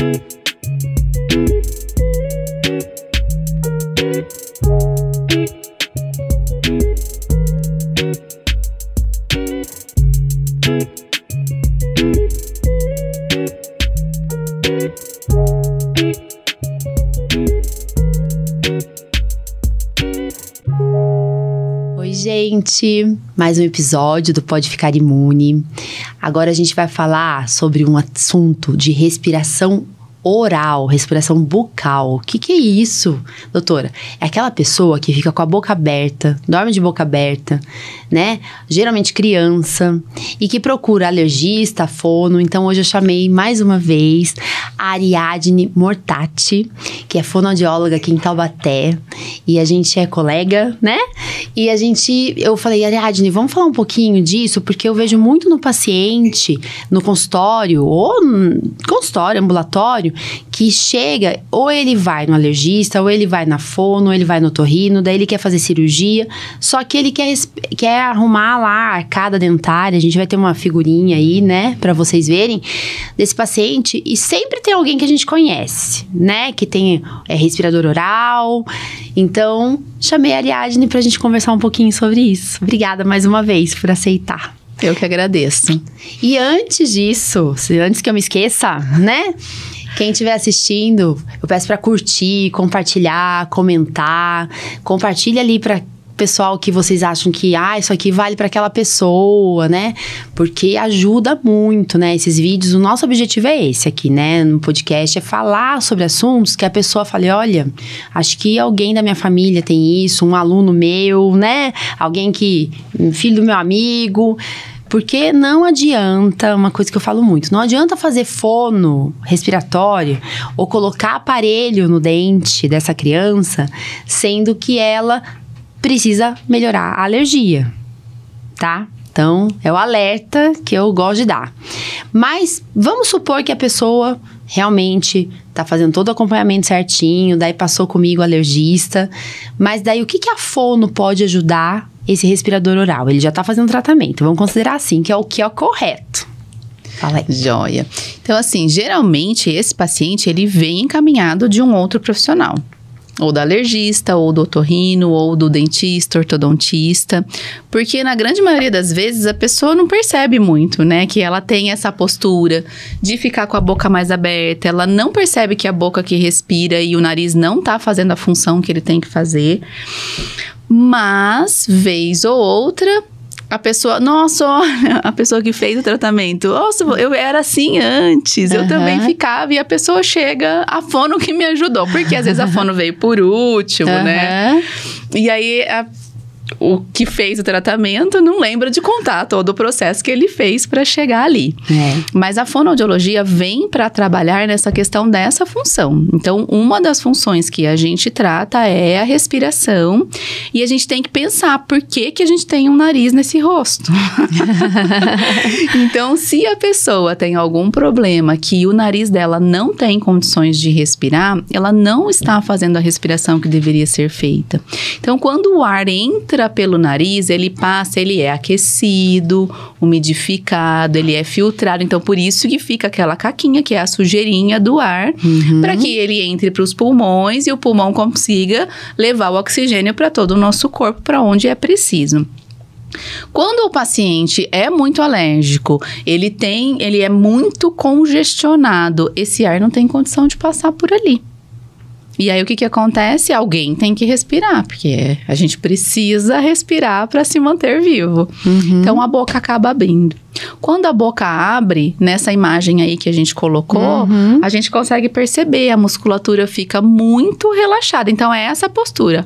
Oi, gente! Mais um episódio do Pode Ficar Imune. Agora a gente vai falar sobre um assunto de respiração oral, respiração bucal. O que é isso, doutora? É aquela pessoa que fica com a boca aberta, dorme de boca aberta, né? Geralmente criança, e que procura alergista, fono. Então hoje eu chamei mais uma vez a Ariadne Mortati, que é fonoaudióloga aqui em Taubaté, e a gente é colega, né? E eu falei, Ariadne, vamos falar um pouquinho disso, porque eu vejo muito no paciente, no consultório, ou consultório, ambulatório, que chega, ou ele vai no alergista, ou ele vai na fono, ou ele vai no otorrino, daí ele quer fazer cirurgia, só que ele quer arrumar lá a arcada dentária. A gente vai ter uma figurinha aí, né, pra vocês verem, desse paciente, e sempre tem alguém que a gente conhece, né, que tem respirador oral. Então, chamei a Ariadne pra gente conversar um pouquinho sobre isso. Obrigada mais uma vez por aceitar. Eu que agradeço. E antes disso, antes que eu me esqueça, né? Quem estiver assistindo, eu peço para curtir, compartilhar, comentar. Compartilha ali para pessoal que vocês acham que isso aqui vale para aquela pessoa, né? Porque ajuda muito, né? Esses vídeos, o nosso objetivo é esse aqui, né? No podcast, é falar sobre assuntos que a pessoa fale, olha, acho que alguém da minha família tem isso, um aluno meu, né? Filho do meu amigo. Porque não adianta, uma coisa que eu falo muito, não adianta fazer fono respiratório ou colocar aparelho no dente dessa criança, sendo que ela precisa melhorar a alergia, tá? Então, é o alerta que eu gosto de dar. Mas vamos supor que a pessoa realmente tá fazendo todo o acompanhamento certinho, daí passou comigo o alergista, mas daí o que a fono pode ajudar esse respirador oral? Ele já tá fazendo tratamento, vamos considerar assim, que é o que é o correto. Fala aí. Joia. Então, assim, geralmente esse paciente, ele vem encaminhado de um outro profissional. Ou do alergista, ou do otorrino, ou do dentista, ortodontista. Porque na grande maioria das vezes a pessoa não percebe muito, né? Que ela tem essa postura de ficar com a boca mais aberta. Ela não percebe que a boca que respira e o nariz não tá fazendo a função que ele tem que fazer. Mas, vez ou outra, a pessoa... Nossa, olha, a pessoa que fez o tratamento. Nossa, eu era assim antes. Eu também ficava. E a pessoa chega, a fono que me ajudou. Porque às vezes a fono veio por último, né? E aí... O que fez o tratamento não lembra de contar todo o processo que ele fez para chegar ali. Mas a fonoaudiologia vem para trabalhar nessa questão dessa função. Então, uma das funções que a gente trata é a respiração. E a gente tem que pensar por que a gente tem um nariz nesse rosto. Então, se a pessoa tem algum problema que o nariz dela não tem condições de respirar, ela não está fazendo a respiração que deveria ser feita. Então, quando o ar entra pelo nariz, ele é aquecido, umidificado, ele é filtrado. Então, por isso que fica aquela caquinha, que é a sujeirinha do ar, para que ele entre para os pulmões e o pulmão consiga levar o oxigênio para todo o nosso corpo, para onde é preciso. Quando o paciente é muito alérgico, ele é muito congestionado, esse ar não tem condição de passar por ali. E aí, o que acontece? Alguém tem que respirar, porque a gente precisa respirar para se manter vivo. Então, a boca acaba abrindo. Quando a boca abre, nessa imagem aí que a gente colocou, a gente consegue perceber, a musculatura fica muito relaxada. Então, é essa postura.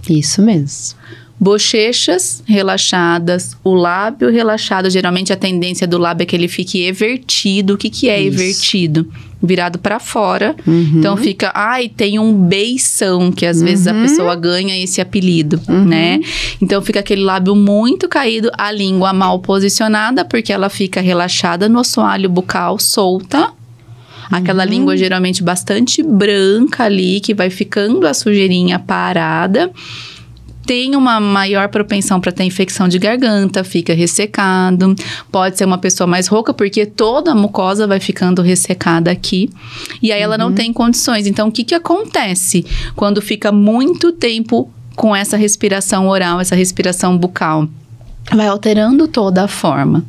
Isso mesmo. Bochechas relaxadas, o lábio relaxado. Geralmente a tendência do lábio é que ele fique evertido. O que é evertido? Virado para fora. Então fica, tem um beição, que às vezes a pessoa ganha esse apelido, né? Então fica aquele lábio muito caído, a língua mal posicionada, porque ela fica relaxada no assoalho bucal, solta. Aquela língua geralmente bastante branca ali, que vai ficando a sujeirinha parada. tem uma maior propensão para ter infecção de garganta, fica ressecado. Pode ser uma pessoa mais rouca, porque toda a mucosa vai ficando ressecada aqui. E aí ela não tem condições. Então, o que acontece quando fica muito tempo com essa respiração oral, essa respiração bucal? Vai alterando toda a forma,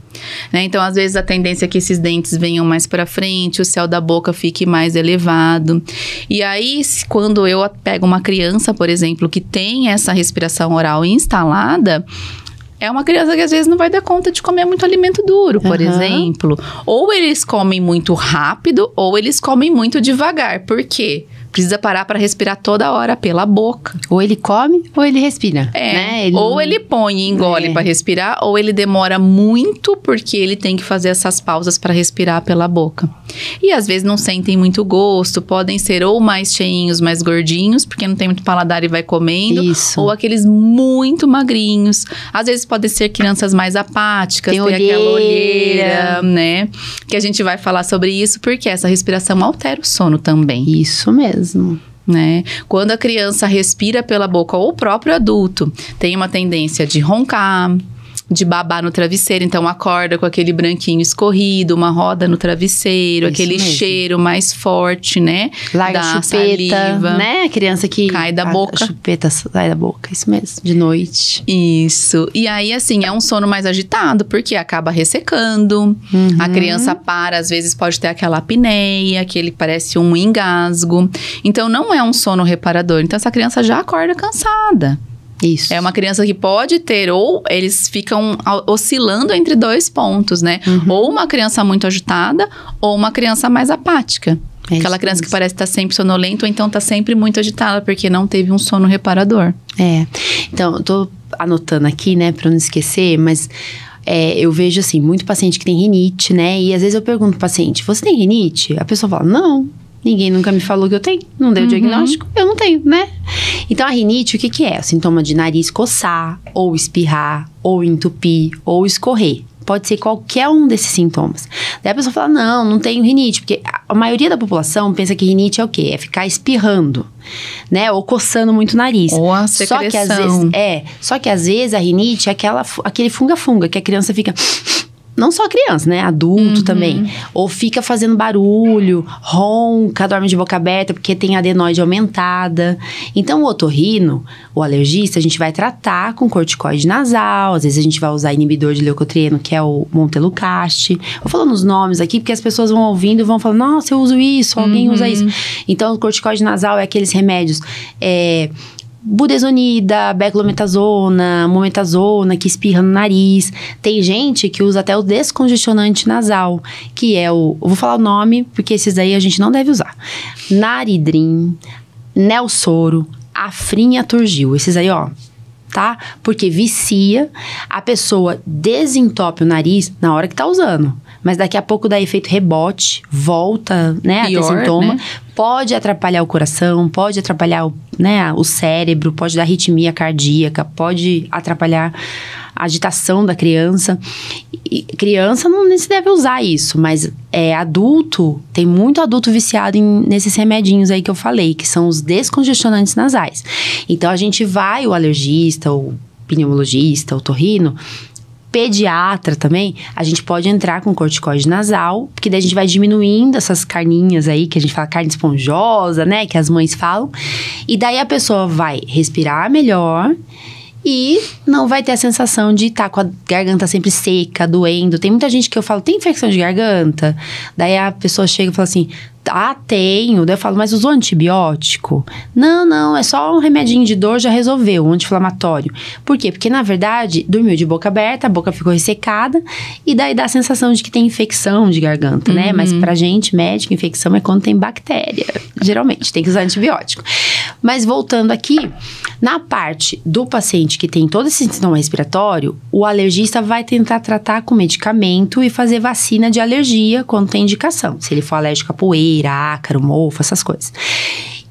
né? Então, às vezes, a tendência é que esses dentes venham mais para frente, o céu da boca fique mais elevado. E aí, quando eu pego uma criança, por exemplo, que tem essa respiração oral instalada, é uma criança que às vezes não vai dar conta de comer muito alimento duro, por exemplo. Ou eles comem muito rápido, ou eles comem muito devagar. Por quê? Precisa parar para respirar toda hora pela boca. Ou ele come, ou ele respira. Né? Ou ele põe e engole para respirar, ou ele demora muito porque ele tem que fazer essas pausas para respirar pela boca. E às vezes não sentem muito gosto, podem ser ou mais cheinhos, mais gordinhos, porque não tem muito paladar e vai comendo. Isso. Ou aqueles muito magrinhos. Às vezes podem ser crianças mais apáticas, tem aquela olheira, né? Que a gente vai falar sobre isso, porque essa respiração altera o sono também. Isso mesmo. Né? Quando a criança respira pela boca, ou o próprio adulto tem uma tendência de roncar, de babar no travesseiro, então acorda com aquele branquinho escorrido, uma roda no travesseiro, isso aquele mesmo. cheiro mais forte, né? Larga da a chupeta, saliva, né? A criança que cai da boca. A chupeta sai da boca, isso mesmo, de noite. Isso. E aí, assim, é um sono mais agitado, porque acaba ressecando. A criança para, às vezes pode ter aquela apneia, que ele parece um engasgo. Então, não é um sono reparador. Então, essa criança já acorda cansada. Isso. É uma criança que pode ter, ou eles ficam oscilando entre dois pontos, né? Ou uma criança muito agitada, ou uma criança mais apática. Aquela criança que parece estar sempre sonolenta, ou então está sempre muito agitada, porque não teve um sono reparador. Então, eu tô anotando aqui, né, pra não esquecer, mas eu vejo, assim, muito paciente que tem rinite, né? E às vezes eu pergunto pro paciente, você tem rinite? A pessoa fala, não. Ninguém nunca me falou que eu tenho, não deu diagnóstico, eu não tenho, né? Então, a rinite, o que é? O sintoma de nariz coçar, ou espirrar, ou entupir, ou escorrer. Pode ser qualquer um desses sintomas. Daí a pessoa fala, não tenho rinite. Porque a maioria da população pensa que rinite é o quê? É ficar espirrando, né? Ou coçando muito o nariz. Ou a secreção. Só que às vezes a rinite é aquele funga-funga, que a criança fica... Não só criança, né? Adulto também. Ou fica fazendo barulho, ronca, dorme de boca aberta porque tem adenoide aumentada. Então, o otorrino, o alergista, a gente vai tratar com corticoide nasal. Às vezes, a gente vai usar inibidor de leucotrieno, que é o Montelukast. Vou falando os nomes aqui, porque as pessoas vão ouvindo e vão falando, nossa, eu uso isso, alguém usa isso. Então, o corticoide nasal é aqueles remédios... budesonida, beclometasona, mometasona, que espirra no nariz. Tem gente que usa até o descongestionante nasal, que é eu vou falar o nome, porque esses aí a gente não deve usar. Naridrim, Nelsoro, Afrin e Aturgil. Esses aí, ó, tá? Porque vicia, a pessoa desentope o nariz na hora que tá usando. Mas daqui a pouco dá efeito rebote, volta, né, pior, a ter sintoma. Né? Pode atrapalhar o coração, pode atrapalhar o cérebro, pode dar arritmia cardíaca, pode atrapalhar a agitação da criança. E criança não se deve usar isso, mas adulto, tem muito adulto viciado nesses remedinhos aí que eu falei, que são os descongestionantes nasais. Então, a gente vai, o alergista, o pneumologista, o otorrino, pediatra também, a gente pode entrar com corticoide nasal, porque daí a gente vai diminuindo essas carninhas aí, que a gente fala carne esponjosa, né, que as mães falam, e daí a pessoa vai respirar melhor e não vai ter a sensação de estar com a garganta sempre seca, doendo. Tem muita gente que eu falo, tem infecção de garganta? Daí a pessoa chega e fala assim, tenho. Daí eu falo, mas usou antibiótico? Não, é só um remedinho de dor, já resolveu, um anti-inflamatório. Por quê? Porque, na verdade, dormiu de boca aberta, a boca ficou ressecada, e daí dá a sensação de que tem infecção de garganta, né? Mas pra gente, médico, infecção é quando tem bactéria. Geralmente, tem que usar antibiótico. Mas voltando aqui, na parte do paciente que tem todo esse sintoma respiratório, o alergista vai tentar tratar com medicamento e fazer vacina de alergia quando tem indicação. Se ele for alérgico a poeira, ácaro, mofo, essas coisas.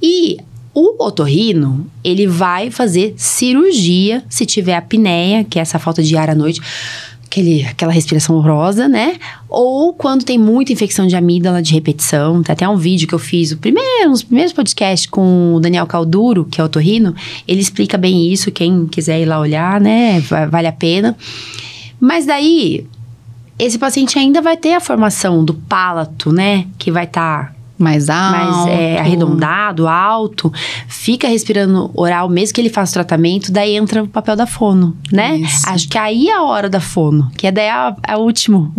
E o otorrino, ele vai fazer cirurgia se tiver apneia, que é essa falta de ar à noite, aquela respiração horrorosa, né? Ou quando tem muita infecção de amígdala de repetição. Tem até um vídeo que eu fiz, nos primeiros podcasts com o Daniel Calduro, que é otorrino. Ele explica bem isso, quem quiser ir lá olhar, né? Vale a pena. Mas daí, esse paciente ainda vai ter a formação do palato, né? Que vai estar mais alto, arredondado, alto, fica respirando oral, mesmo que ele faça o tratamento, daí entra o papel da fono, né? Isso. Acho que aí é a hora da fono, que daí é o último,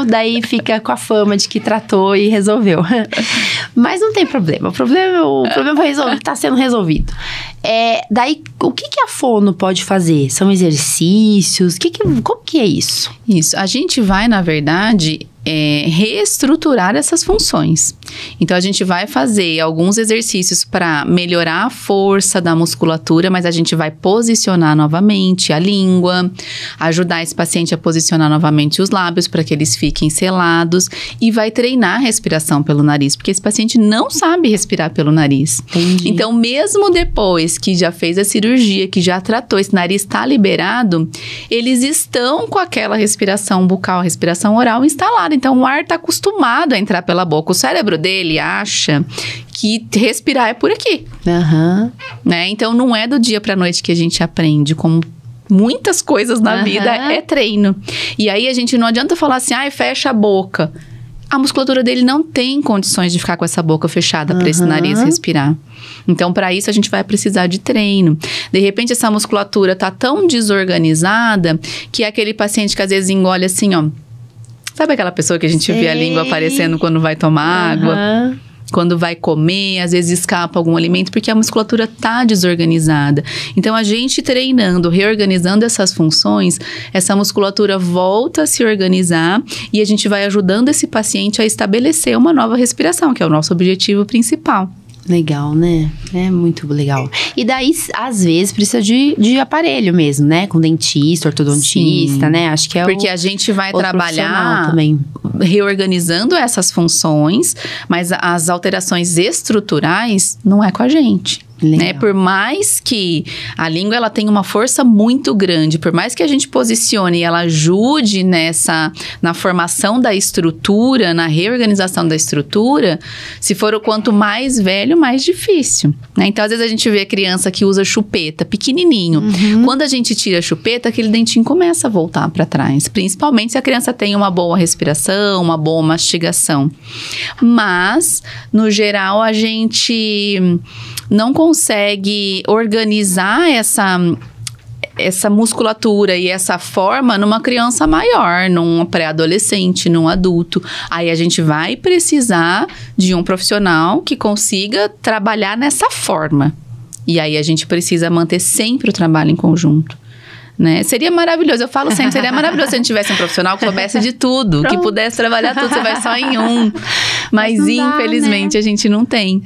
daí fica com a fama de que tratou e resolveu. Mas não tem problema, o problema foi resolvido, tá sendo resolvido. Daí, o que a fono pode fazer? São exercícios? Como que é isso? Isso, a gente vai, na verdade, reestruturar essas funções. Então, a gente vai fazer alguns exercícios para melhorar a força da musculatura, mas a gente vai posicionar novamente a língua, ajudar esse paciente a posicionar novamente os lábios para que eles fiquem selados e vai treinar a respiração pelo nariz, porque esse paciente não sabe respirar pelo nariz. Entendi. Então, mesmo depois que já fez a cirurgia, que já tratou, esse nariz está liberado, eles estão com aquela respiração bucal, respiração oral instalada. Então, o ar está acostumado a entrar pela boca. O cérebro dele acha que respirar é por aqui. Né? Então, não é do dia para a noite que a gente aprende, como muitas coisas na vida, é treino. E aí, a gente não adianta falar assim, fecha a boca. A musculatura dele não tem condições de ficar com essa boca fechada para esse nariz respirar. Então, para isso, a gente vai precisar de treino. De repente, essa musculatura tá tão desorganizada que é aquele paciente que às vezes engole assim, ó. Sabe aquela pessoa que a gente vê a língua aparecendo quando vai tomar água? Quando vai comer, às vezes escapa algum alimento, porque a musculatura tá desorganizada. Então, a gente treinando, reorganizando essas funções, essa musculatura volta a se organizar e a gente vai ajudando esse paciente a estabelecer uma nova respiração, que é o nosso objetivo principal. Legal, né? É muito legal. E daí, às vezes, precisa de aparelho mesmo, né? Com dentista, ortodontista, né? Acho que porque a gente vai trabalhar também reorganizando essas funções, mas as alterações estruturais não é com a gente. Né? Por mais que a língua ela tenha uma força muito grande, por mais que a gente posicione e ela ajude na formação da estrutura, na reorganização da estrutura, se for o quanto mais velho, mais difícil. Né? Então, às vezes a gente vê a criança que usa chupeta, pequenininho. Quando a gente tira a chupeta, aquele dentinho começa a voltar para trás. Principalmente se a criança tem uma boa respiração, uma boa mastigação. Mas, no geral, a gente não consegue organizar essa musculatura e essa forma numa criança maior, num pré-adolescente, num adulto. Aí a gente vai precisar de um profissional que consiga trabalhar nessa forma. E aí a gente precisa manter sempre o trabalho em conjunto. Né? Seria maravilhoso, eu falo sempre, seria maravilhoso se a gente tivesse um profissional que soubesse de tudo, que pudesse trabalhar tudo, você vai só em um. Mas infelizmente, né? A gente não tem.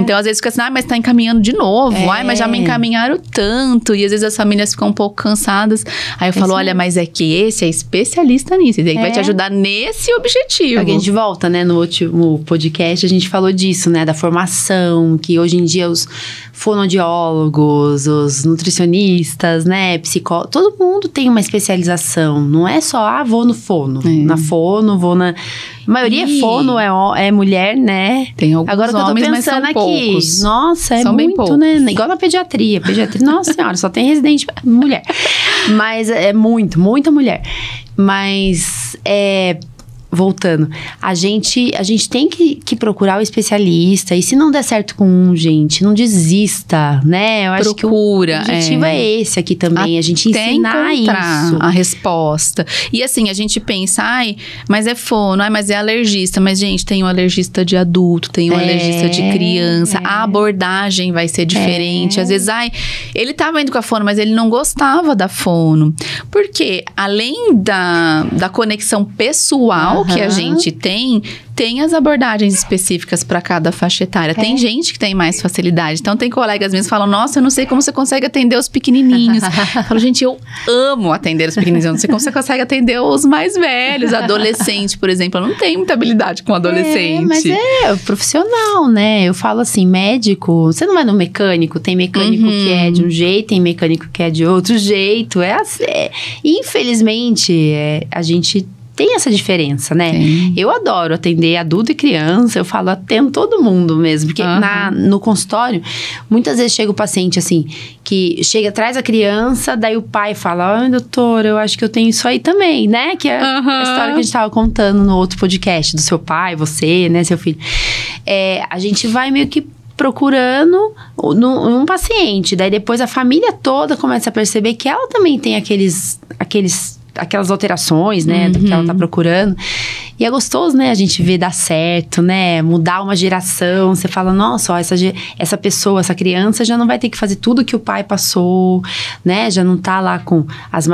Então, às vezes fica assim, mas tá encaminhando de novo. Mas já me encaminharam tanto. E às vezes as famílias ficam um pouco cansadas. Aí eu falo, olha, mas é que esse é especialista nisso. Ele vai te ajudar nesse objetivo. Porque a gente volta, né? No último podcast, a gente falou disso, né? Da formação, que hoje em dia os fonoaudiólogos, os nutricionistas, né? Psicólogos, todo mundo tem uma especialização. Não é só, vou no fono. Na fono, vou na... A maioria é fono, é mulher, né? Tem alguns agora que homens, eu tô pensando mas são aqui, poucos. Nossa, são muito, né? Igual na pediatria. Nossa senhora, só tem residente mulher. Mas é muita mulher. Mas, voltando, a gente tem que procurar o especialista. E se não der certo com gente, não desista, né? Eu acho que o objetivo é esse aqui também. A gente ensinar isso. A resposta. E assim, a gente pensa, mas é fono, mas é alergista. Mas, gente, tem um alergista de adulto, tem um alergista de criança. A abordagem vai ser diferente. Às vezes, ele tava indo com a fono, mas ele não gostava da fono. Porque, além da conexão pessoal manual que a gente tem as abordagens específicas para cada faixa etária. Tem gente que tem mais facilidade. Então, tem colegas mesmo que falam, nossa, eu não sei como você consegue atender os pequenininhos. Eu falo, gente, eu amo atender os pequenininhos. Eu não sei como você consegue atender os mais velhos. Adolescente, por exemplo. Eu não tenho muita habilidade com adolescente. Mas é profissional, né? Eu falo assim, médico... Você não vai no mecânico? Tem mecânico que é de um jeito, tem mecânico que é de outro jeito. Infelizmente, a gente... tem essa diferença, né? Sim. Eu adoro atender adulto e criança, eu falo, atendo todo mundo mesmo. Porque no consultório, muitas vezes chega o paciente assim, que chega, traz a criança, daí o pai fala, ai, doutora, eu acho que eu tenho isso aí também, né? Que é a história que a gente tava contando no outro podcast, do seu pai, você, né, seu filho. A gente vai meio que procurando um paciente, daí depois a família toda começa a perceber que ela também tem aquelas alterações, né, do que ela tá procurando. E é gostoso, né, a gente ver dar certo, né, mudar uma geração. Você fala, nossa, ó, essa pessoa, essa criança já não vai ter que fazer tudo que o pai passou, né, já não tá lá com as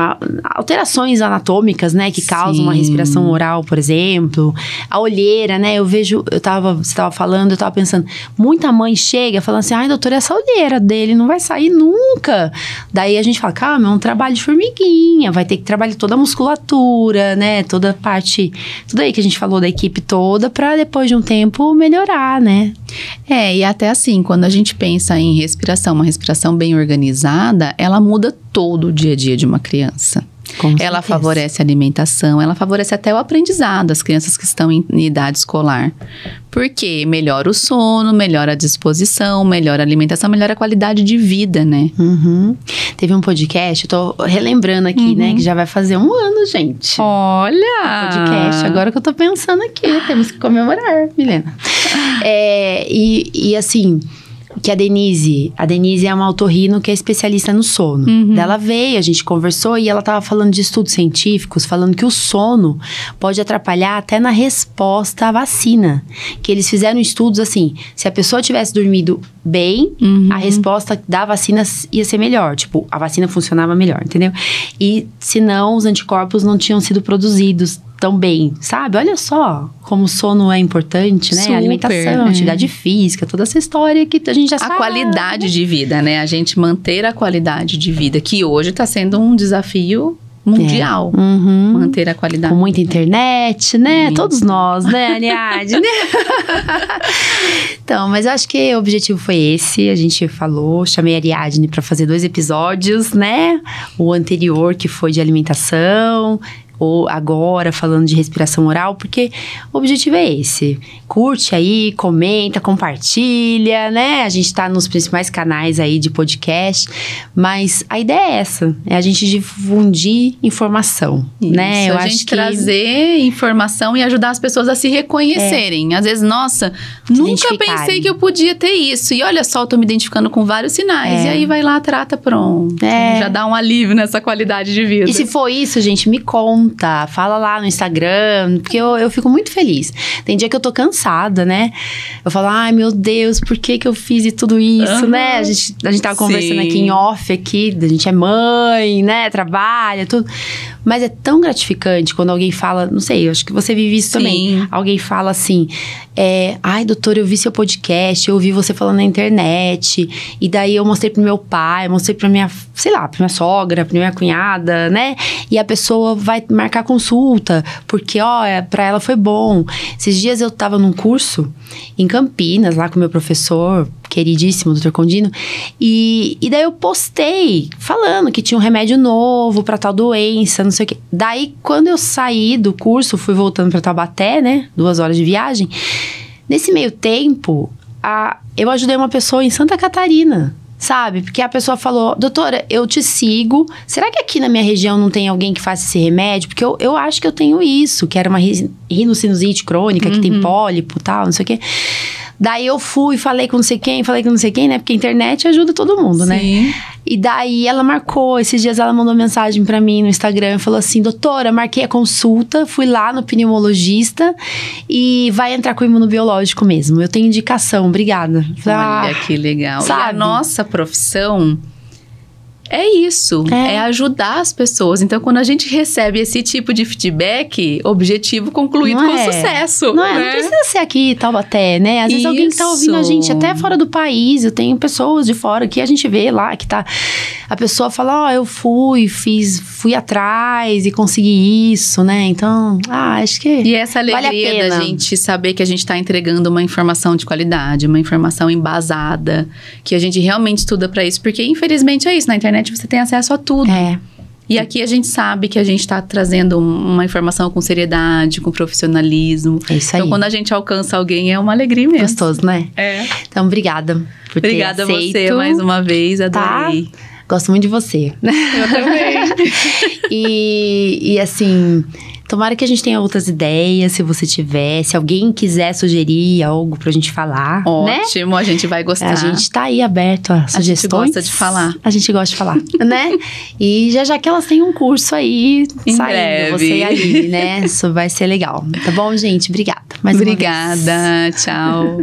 alterações anatômicas, né, que causam uma respiração oral, por exemplo. A olheira, né, você tava falando, eu tava pensando, muita mãe chega falando assim, ai, doutora, essa olheira dele não vai sair nunca. Daí a gente fala, calma, é um trabalho de formiguinha, vai ter que trabalhar toda a musculatura, né, toda a parte, tudo aí que a gente falou da equipe toda, pra depois de um tempo melhorar, né? E até assim, quando a gente pensa em respiração, uma respiração bem organizada, ela muda todo o dia a dia de uma criança. Ela favorece a alimentação, ela favorece até o aprendizado das crianças que estão em idade escolar. Porque melhora o sono, melhora a disposição, melhora a alimentação, melhora a qualidade de vida, né? Teve um podcast, eu tô relembrando aqui, né? Que já vai fazer 1 ano, gente. Olha! Podcast, agora que eu tô pensando aqui, temos que comemorar, Milena. E assim... que a Denise é uma otorrino que é especialista no sono. Ela veio, a gente conversou e ela tava falando de estudos científicos, falando que o sono pode atrapalhar até na resposta à vacina. Que eles fizeram estudos assim, se a pessoa tivesse dormido bem, a resposta da vacina ia ser melhor. Tipo, a vacina funcionava melhor, entendeu? E se não, os anticorpos não tinham sido produzidos tão bem, sabe? Olha só como o sono é importante, né? Super, a alimentação, atividade física, toda essa história que a gente já sabe. A qualidade de vida, né? A gente manter a qualidade de vida, que hoje está sendo um desafio mundial. Manter a qualidade. Com muita internet, né? Todos nós, né, Ariadne? Então, mas eu acho que o objetivo foi esse. A gente falou, chamei a Ariadne para fazer 2 episódios, né? O anterior, que foi de alimentação, ou agora falando de respiração oral, porque o objetivo é esse. Curte aí, comenta, compartilha, né? A gente tá nos principais canais aí de podcast, mas a ideia é essa, é a gente difundir informação, né? Eu acho que trazer informação e ajudar as pessoas a se reconhecerem. Às vezes, nossa, nunca pensei que eu podia ter isso. E olha só, eu tô me identificando com vários sinais. E aí vai lá, trata, pronto. Já dá um alívio nessa qualidade de vida. E se for isso, gente, me conta. Fala lá no Instagram, porque eu fico muito feliz. Tem dia que eu tô cansada, né? Eu falo, ai meu Deus, por que eu fiz tudo isso, né? A gente tava conversando aqui em off, aqui, a gente é mãe, né? Trabalha, tudo. Mas é tão gratificante quando alguém fala, não sei, eu acho que você vive isso também. Alguém fala assim, ai doutora, eu vi seu podcast, eu ouvi você falando na internet, e daí eu mostrei pro meu pai, mostrei pra minha, sei lá, pra minha sogra, pra minha cunhada, né? E a pessoa vai marcar consulta, porque, pra ela foi bom. Esses dias eu tava num curso em Campinas, lá com o meu professor queridíssimo, Dr. Condino, e daí eu postei falando que tinha um remédio novo pra tal doença, não sei o quê. Daí, quando eu saí do curso, fui voltando pra Taubaté, né? 2 horas de viagem. Nesse meio tempo, eu ajudei uma pessoa em Santa Catarina, sabe? Porque a pessoa falou, doutora, eu te sigo, será que aqui na minha região não tem alguém que faça esse remédio? Porque eu acho que eu tenho isso, que era uma rinocinusite crônica, que tem pólipo e tal, não sei o quê. Daí eu fui, falei com não sei quem, né? Porque a internet ajuda todo mundo, né? E daí ela marcou, esses dias ela mandou mensagem pra mim no Instagram e falou assim, doutora, marquei a consulta, fui lá no pneumologista e vai entrar com o imunobiológico mesmo. Eu tenho indicação, obrigada. Olha que legal. Sabe? E a nossa profissão é isso, é ajudar as pessoas. Então, quando a gente recebe esse tipo de feedback, objetivo concluído com sucesso. Não precisa ser aqui em Taubaté, né? Às vezes alguém que tá ouvindo a gente até fora do país, eu tenho pessoas de fora que a gente vê lá, que tá... A pessoa fala, eu fui atrás e consegui isso, né? Então, acho que e essa alegria da gente saber que a gente tá entregando uma informação de qualidade, uma informação embasada, que a gente realmente estuda pra isso, porque infelizmente é isso, na internet você tem acesso a tudo. E aqui a gente sabe que a gente tá trazendo uma informação com seriedade, com profissionalismo. É isso aí. Então, quando a gente alcança alguém, é uma alegria mesmo. Gostoso, né? Então, obrigada por ter aceito. Obrigada a você mais uma vez, adorei. Gosto muito de você. Eu também. E assim... Tomara que a gente tenha outras ideias, se você tiver. Se alguém quiser sugerir algo pra gente falar, ótimo, né? A gente vai gostar. A gente tá aí aberto a sugestões. A gente gosta de falar. A gente gosta de falar, né? E já que elas têm um curso aí em saindo, breve. Você e a Aline, né? Isso vai ser legal. Tá bom, gente? Obrigada. Mais uma vez. Obrigada, tchau.